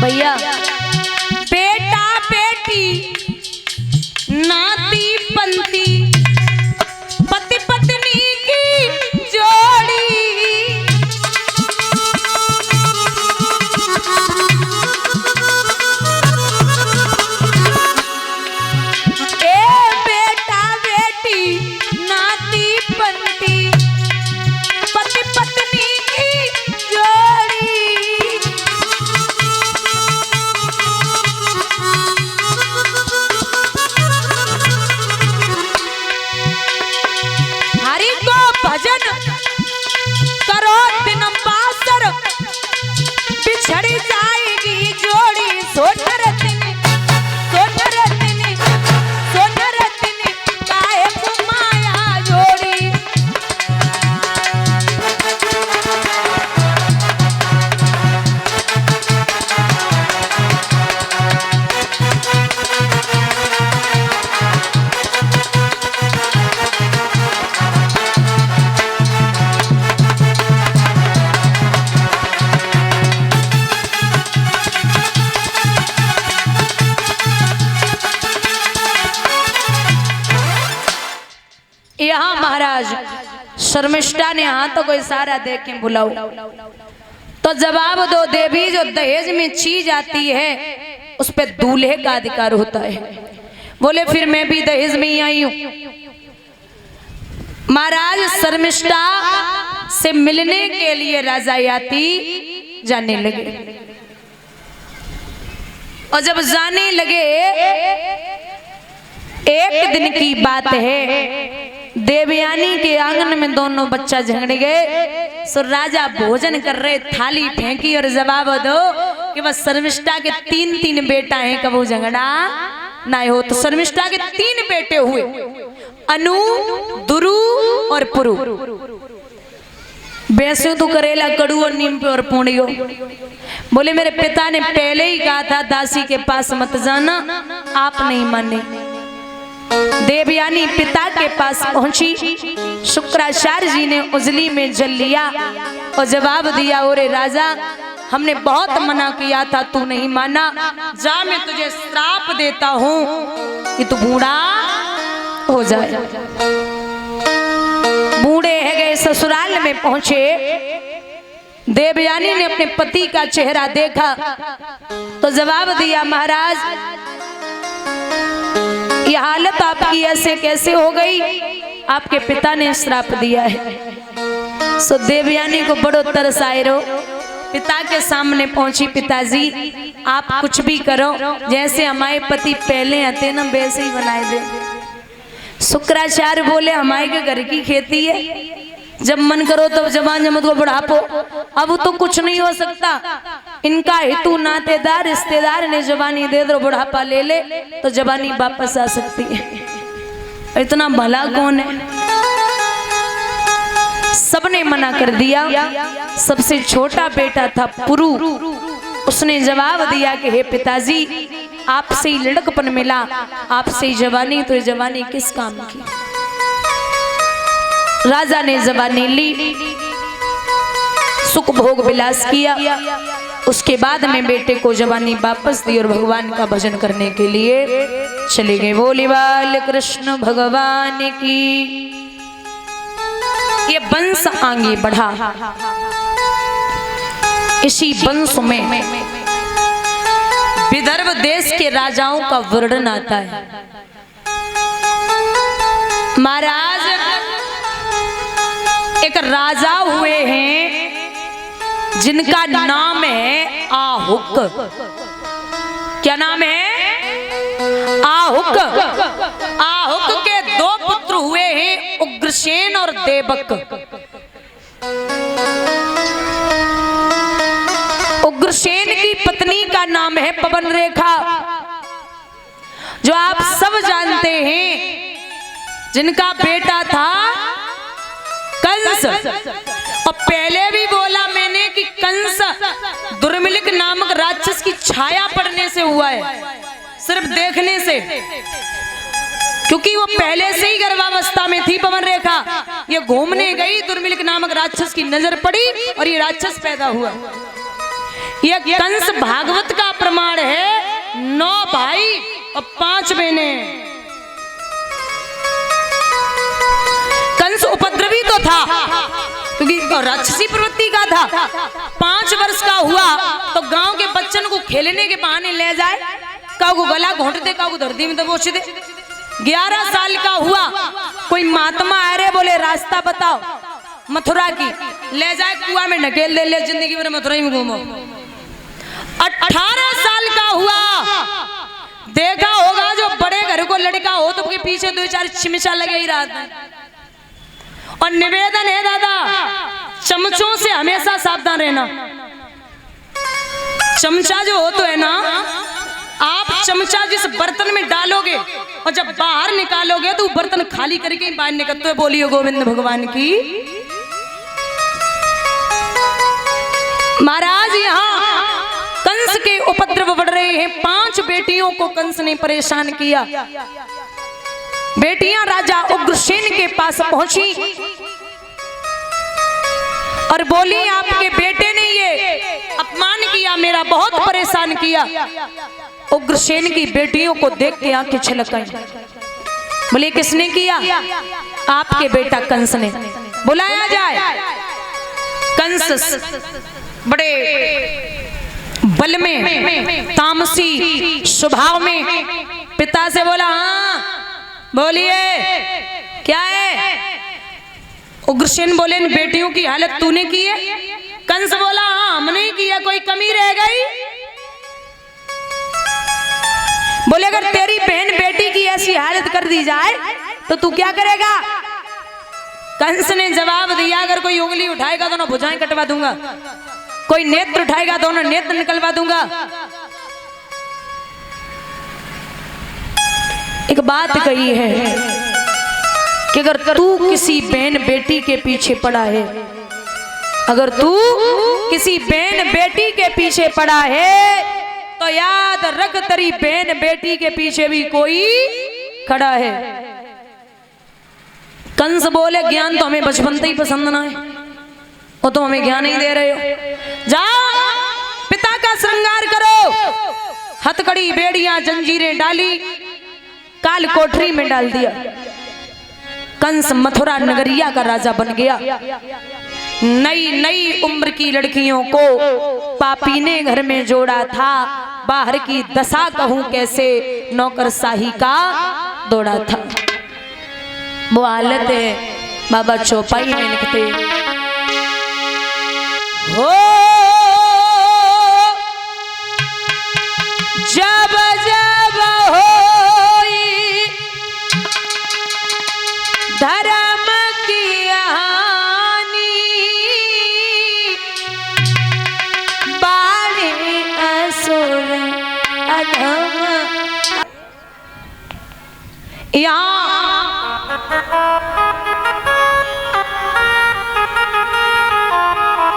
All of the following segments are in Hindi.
भैया बेटा बेटी नाती पंती पति पत्नी की जोड़ी यहाँ महाराज शर्मिष्ठा ने हाथों को इशारा दे के बुलाओ तो जवाब दो देवी। जो दहेज में चीज आती है उस पे दूल्हे का अधिकार होता है। बोले फिर मैं भी दहेज में ही आई हूं। महाराज शर्मिष्ठा से मिलने के लिए राजा याति जाने लगे और जब जाने लगे एक दिन की बात है, देवयानी के आंगन में दोनों बच्चा झगड़ गए। सो राजा भोजन कर रहे, थाली फेंकी और जवाब दो कि बस शर्मिष्ठा के तीन तीन बेटा हैं, कब वो झगड़ा ना हो। तो शर्मिष्ठा के तीन बेटे हुए, अनु, दुरु और पुरु। बैसो तो करेला, कड़ू और नीम पे और पूणियो। बोले मेरे पिता ने पहले ही कहा था दासी के पास मत जाना, आप नहीं माने। देवयानी पिता के पास पहुंची, शुक्राचार्य जी ने उजली में जल लिया और जवाब दिया, ओरे राजा हमने बहुत मना किया था, तू नहीं माना, जा मैं तुझे श्राप देता हूं कि तू बूढ़ा हो जाए। बूढ़े है गए, ससुराल में पहुंचे। देवयानी ने अपने पति का चेहरा देखा तो जवाब दिया, महाराज ये हालत आपकी ऐसे कैसे हो गई, आपके पिता ने श्राप दिया है। सो देवयानी को बड़ो तरस आए रो, पिता के सामने पहुंची, पिताजी आप कुछ भी करो, जैसे हमारे पति पहले आते ना वैसे ही बनाए दे। शुक्राचार्य बोले हमारे के घर की खेती है, जब मन करो तब जवान जमत को बढ़ापो, अब तो कुछ नहीं हो सकता। इनका हेतु नातेदार रिश्तेदार ने जवानी दे दो, बुढ़ापा ले ले तो जवानी वापस आ सकती है। इतना भला कौन है, सबने मना कर दिया। सबसे छोटा बेटा था पुरु, उसने जवाब दिया कि हे पिताजी आपसे ही लड़कपन मिला, आपसे ही जवानी, तो जवानी किस काम की। राजा ने जवानी ली, सुख भोग विलास किया, उसके बाद में बेटे को जवानी वापस दी और भगवान का भजन करने के लिए चले गए। बोले बाल कृष्ण भगवान की। ये वंश आगे बढ़ा, इसी वंश में विदर्भ देश के राजाओं का वर्णन आता है। महाराज एक राजा हुए हैं जिनका नाम है आहुक। क्या नाम है? आहुक। आहुक के दो पुत्र हुए हैं, उग्रसेन और देवक। उग्रसेन की पत्नी का नाम है पवन रेखा, जो आप सब जानते हैं, जिनका बेटा था कंस। और पहले भी बोला मैंने कि कंस दुर्मिलिक नामक राक्षस की छाया पड़ने से हुआ है, सिर्फ देखने से, क्योंकि वो पहले से ही गर्भावस्था में थी पवन रेखा। ये घूमने गई, दुर्मिलिक नामक राक्षस की नजर पड़ी और ये राक्षस पैदा हुआ। ये कंस भागवत का प्रमाण है। 9 भाई और 5 बहनें। कंस उपद्रवी तो था क्योंकि राक्षसी प्रवृत्ति का था। 5 वर्ष का हुआ तो गांव के बच्चन को खेलने के बहाने ले जाए, काऊ को गला घोंट दे, काऊ को धरती में दबोच दे। 11 साल का हुआ, कोई महात्मा आ रहे, बोले रास्ता बताओ मथुरा की, ले जाए कुआं में ढकेल दे, ले जिंदगी भर मथुरा में घूमो। 18 साल का हुआ, देखा होगा जो बड़े घर को लड़का हो तो उसके पीछे 2-4 चिमचा लगे ही रहता है। और निवेदन है दादा, चमचों से हमेशा सावधान रहना। चमचा जो हो तो है ना, आप चमचा जिस बर्तन में डालोगे और जब बाहर निकालोगे तो बर्तन खाली करके ही बाहर निकलते। बोलिए गोविंद भगवान की। महाराज यहाँ कंस के उपद्रव बढ़ रहे हैं। 5 बेटियों को कंस ने परेशान किया। बेटियां राजा उग्रसेन के पास पहुंची और बोली आपके बेटे ने ये अपमान किया, मेरा बहुत परेशान किया। उग्रसेन की बेटियों को देख के आंखें छलक गईं। बोले किसने किया? आपके बेटा कंस ने। बुलाया जाए। कंस बड़े बल में, तामसी स्वभाव में पिता से बोला, हाँ बोलिए क्या है? उग्रसेन बोले इन बेटियों की हालत तूने की है? कंस बोला हाँ हमने किया, कोई कमी रह गई? बोले अगर तेरी बहन बेटी की ऐसी हालत कर दी जाए तो तू क्या करेगा? कंस ने जवाब दिया, अगर कोई उंगली उठाएगा दोनों भुजाएं कटवा दूंगा, कोई नेत्र उठाएगा दोनों नेत्र निकलवा दूंगा। एक बात कही है कि अगर तू किसी बहन बेटी के पीछे पड़ा है, अगर तू किसी बहन बेटी के पीछे पड़ा है तो याद रख तेरी बहन बेटी के पीछे भी कोई खड़ा है। कंस बोले ज्ञान तो हमें बचपन से ही पसंद ना है, वो तो हमें ज्ञान नहीं दे रहे हो। जाओ पिता का श्रृंगार करो। हथकड़ी बेड़ियां जंजीरें डाली, काल कोठरी में डाल दिया। कंस मथुरा नगरिया का राजा बन गया। नई नई उम्र की लड़कियों को पापी ने घर में जोड़ा था। बाहर की दशा कहूं कैसे, नौकरशाही का दौड़ा था। वो हालत है बाबा चौपाई में लिखते हो, जब जब होई धर्म की हानि, बाड़े असुर अधम।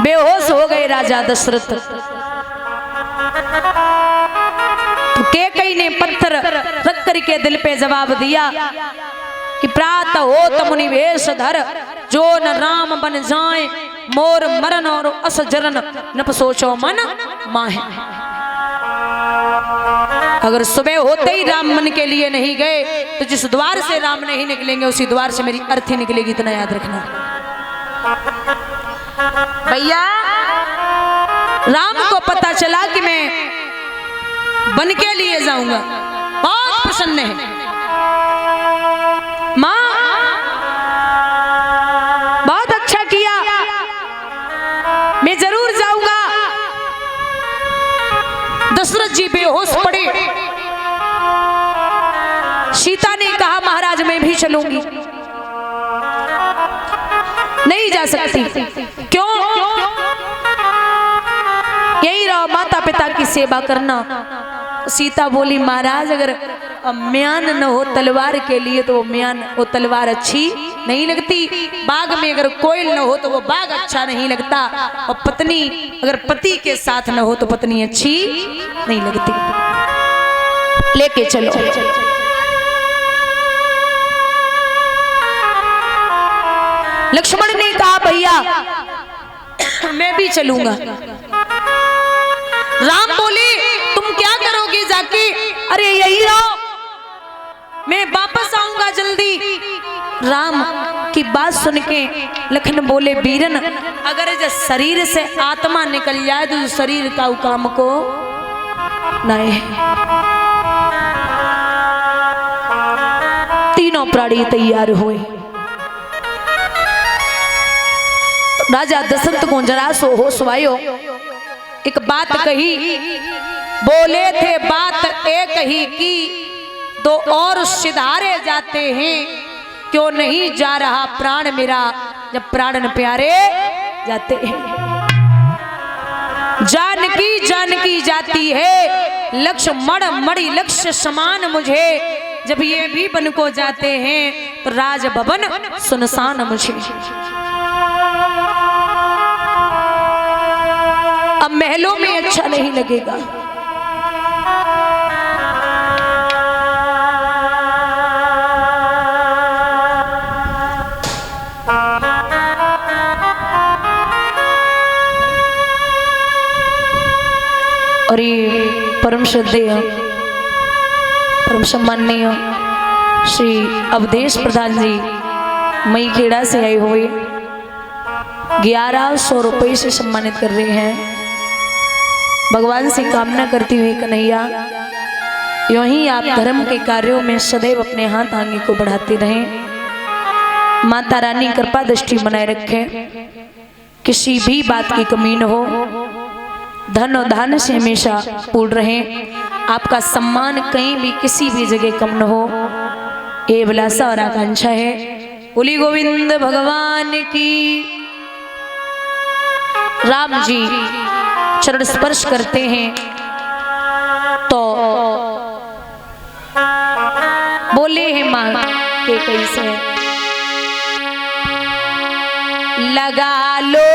बेहोश हो गए राजा दशरथ। तो कैकेयी ने पत्थर रख करके दिल पे जवाब दिया कि प्रातः हो तो मुनि वेश धर, जो न राम बन जाए मोर मरण और अस जरन नप सोचो मन माहे। अगर सुबह होते ही राम मन के लिए नहीं गए तो जिस द्वार से राम नहीं निकलेंगे उसी द्वार से मेरी अर्थी निकलेगी, इतना याद रखना भैया। राम को पता चला कि मैं बन के लिए जाऊंगा, बहुत प्रसन्न है। मां बहुत अच्छा किया, मैं जरूर जाऊंगा। दशरथ जी बेहोश पड़े। सीता ने कहा महाराज मैं भी चलूंगी। नहीं जा सकती। क्यों? यही रहो माता पिता की सेवा करना। सीता बोली महाराज अगर म्यान न हो तलवार के लिए तो वो तलवार अच्छी नहीं लगती। बाग में अगर कोयल न हो तो वो बाग अच्छा नहीं लगता। और पत्नी अगर पति के साथ न हो तो पत्नी अच्छी नहीं लगती। लेके चलो। लक्ष्मण ने कहा भैया मैं भी चलूंगा। राम बोले तुम क्या करोगे जाके? अरे यही रहो, मैं वापस आऊंगा जल्दी। राम की बात सुन के लखन बोले बीरन, अगर जो शरीर से आत्मा निकल जाए तो शरीर का काम को नहीं। तीनों प्राणी तैयार हुए। राजा दशरथ को जरा सो होश आयो, एक बात कही, बोले थे बात एक ही की, दो और सिधारे जाते हैं, क्यों नहीं जा रहा प्राण मेरा जब प्राण प्यारे जाते हैं। जानकी जानकी जाती है, लक्ष्य मणि लक्ष्य समान मुझे, जब ये भी बन को जाते हैं तो राज भवन सुनसान मुझे। अब महलों में अच्छा नहीं लगेगा। और ये परम श्रद्धेय परम सम्माननीय श्री अवधेश प्रधान जी मई खेड़ा से आए हुए 1100 रुपये से सम्मानित कर रहे हैं। भगवान से कामना करती हुई कन्हैया यूं ही आप धर्म के कार्यों में सदैव अपने हाथ आगे को बढ़ाते रहें। माता रानी कृपा दृष्टि बनाए रखें, किसी भी बात की कमी न हो, धन और दान से हमेशा पूर्ण रहें, आपका सम्मान कहीं भी किसी भी जगह कम न हो, ये अभिलाषा और आकांक्षा है। बोली गोविंद भगवान की। राम जी चरण स्पर्श करते हैं तो बोले हैं मां के कैसे लगा लो